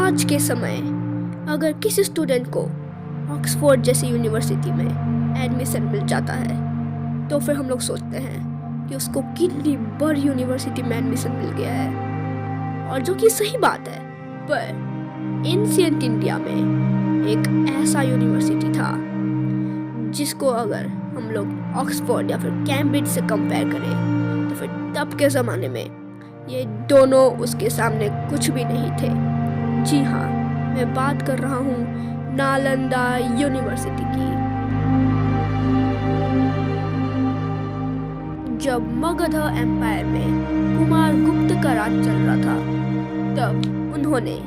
आज के समय अगर किसी स्टूडेंट को ऑक्सफोर्ड जैसी यूनिवर्सिटी में एडमिशन मिल जाता है तो फिर हम लोग सोचते हैं कि उसको कितनी बड़ी यूनिवर्सिटी में एडमिशन मिल गया है, और जो कि सही बात है। पर एंशिएंट इंडिया में एक ऐसा यूनिवर्सिटी था जिसको अगर हम लोग ऑक्सफोर्ड या फिर कैम्ब्रिज से कंपेयर करें तो फिर तब के ज़माने में ये दोनों उसके सामने कुछ भी नहीं थे। जी हाँ, मैं बात कर रहा हूँ नालंदा यूनिवर्सिटी की। जब मगध एम्पायर में कुमार गुप्त का राज चल रहा था तब उन्होंने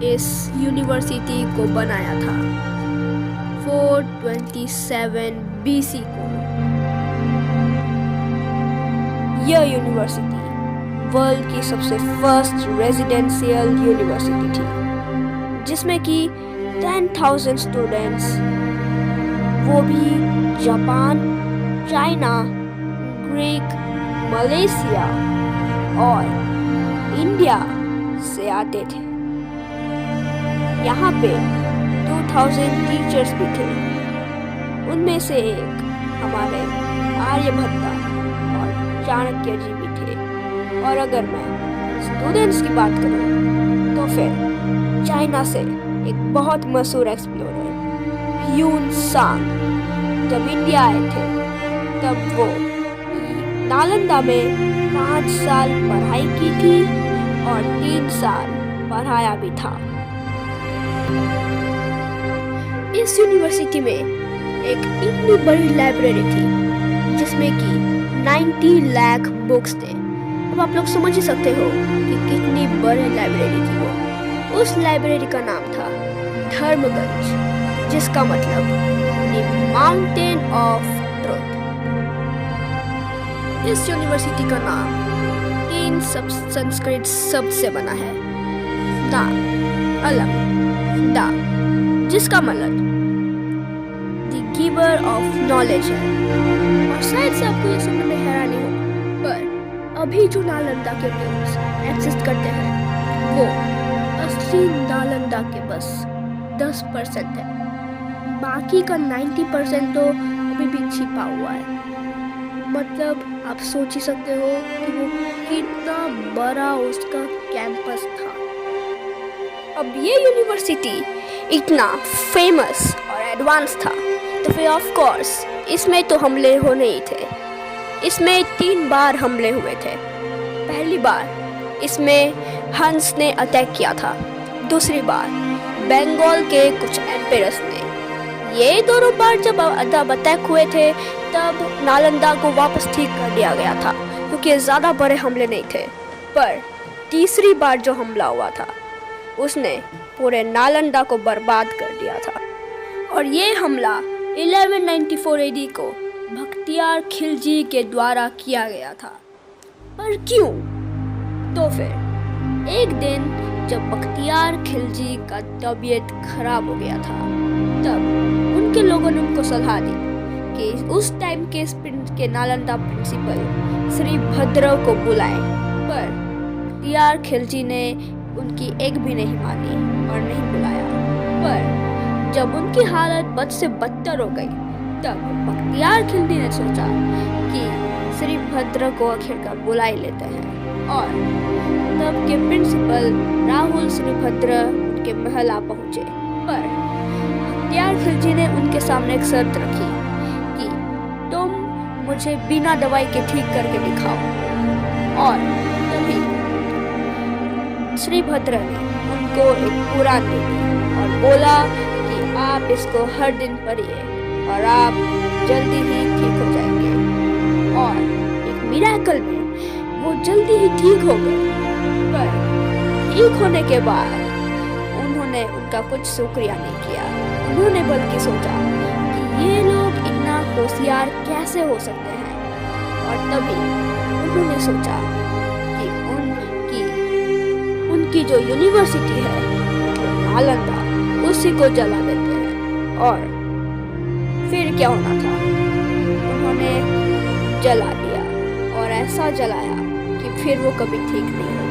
इस यूनिवर्सिटी को बनाया था 427 BC को। यह यूनिवर्सिटी वर्ल्ड की सबसे फर्स्ट रेजिडेंशियल यूनिवर्सिटी थी जिसमें कि 10,000 स्टूडेंट्स, वो भी जापान, चाइना, ग्रीक, मलेशिया और इंडिया से आते थे। यहाँ पे 2000 टीचर्स भी थे, उनमें से एक हमारे आर्यभट्टा और चाणक्य जी भी थे। और अगर मैं स्टूडेंट्स की बात करूँ तो फिर चाइना से एक बहुत मशहूर एक्सप्लोरर ह्यून सांग जब इंडिया आए थे तब वो नालंदा में 5 साल पढ़ाई की थी और 3 साल पढ़ाया भी था। इस यूनिवर्सिटी में एक इतनी बड़ी लाइब्रेरी थी जिसमें कि 90 लाख बुक्स थे। अब आप लोग समझ ही सकते हो कि कितनी बड़ी लाइब्रेरी थी वो। उस लाइब्रेरी का नाम था धर्मगंज, जिसका मतलब द माउंटेन ऑफ ट्रुथ। इस यूनिवर्सिटी का नाम 3 संस्कृत शब्द से बना है। दा, अलम, दा, जिसका मतलब द गिवर ऑफ नॉलेज है। और शायद से आपको ये सुनने में हैरानी हो, पर अभी जो नालंदा के न्यूज़ एक्सिस्ट करते हैं वो असली नालंदा के बस 10% है। बाकी का 90% तो अभी भी छिपा हुआ है। मतलब आप सोच ही सकते हो कि वो कितना बड़ा उसका कैंपस था। अब ये यूनिवर्सिटी इतना फेमस और एडवांस था तो फिर ऑफ कोर्स इसमें तो हमले होने ही थे। इसमें 3 बार हमले हुए थे। पहली बार इसमें हंस ने अटैक किया था, दूसरी बार बंगाल के कुछ एम्पायर्स ने। ये दोनों बार जब अटैक हुए थे तब नालंदा को वापस ठीक कर दिया गया था क्योंकि ज़्यादा बड़े हमले नहीं थे। पर तीसरी बार जो हमला हुआ था उसने पूरे नालंदा को बर्बाद कर दिया था। और ये हमला 1194 AD को बख्तियार खिलजी के द्वारा किया गया था। पर क्यों? तो फिर एक दिन जब बख्तियार खिलजी का तबीयत खराब हो गया था तब उनके लोगों ने उनको सलाह दी कि उस टाइम के नालंदा प्रिंसिपल श्री भद्र को बुलाएं। पर बख्तियार खिलजी ने उनकी एक भी नहीं मानी और नहीं बुलाया। पर जब उनकी हालत बद से बदतर हो गई तब बख्तियार खिलजी ने सोचा कि श्री भद्र को आखिरकार बुला ही लेते हैं। और तब के प्रिंसिपल राहुल श्री भद्र उनके महल आ पहुंचे। पर बख्तियार खिलजी ने उनके सामने एक शर्त रखी कि तुम मुझे बिना दवाई के ठीक करके दिखाओ। और तभी श्री भद्र ने उनको एक पुराण दे दी और बोला कि आप इसको हर दिन पढ़िए और आप जल्दी ही ठीक हो जाएंगे। और एक मिरेकल में वो जल्दी ही ठीक हो गए। पर ठीक होने के बाद उन्होंने उनका कुछ शुक्रिया नहीं किया। उन्होंने बल्कि सोचा कि ये लोग इतना होशियार कैसे हो सकते हैं। और तभी उन्होंने सोचा कि उनकी जो यूनिवर्सिटी है नालंदा, उसी को जला देते हैं। और फिर क्या होना था, उन्होंने जला दिया और ऐसा जलाया कि फिर वो कभी ठीक नहीं हुआ।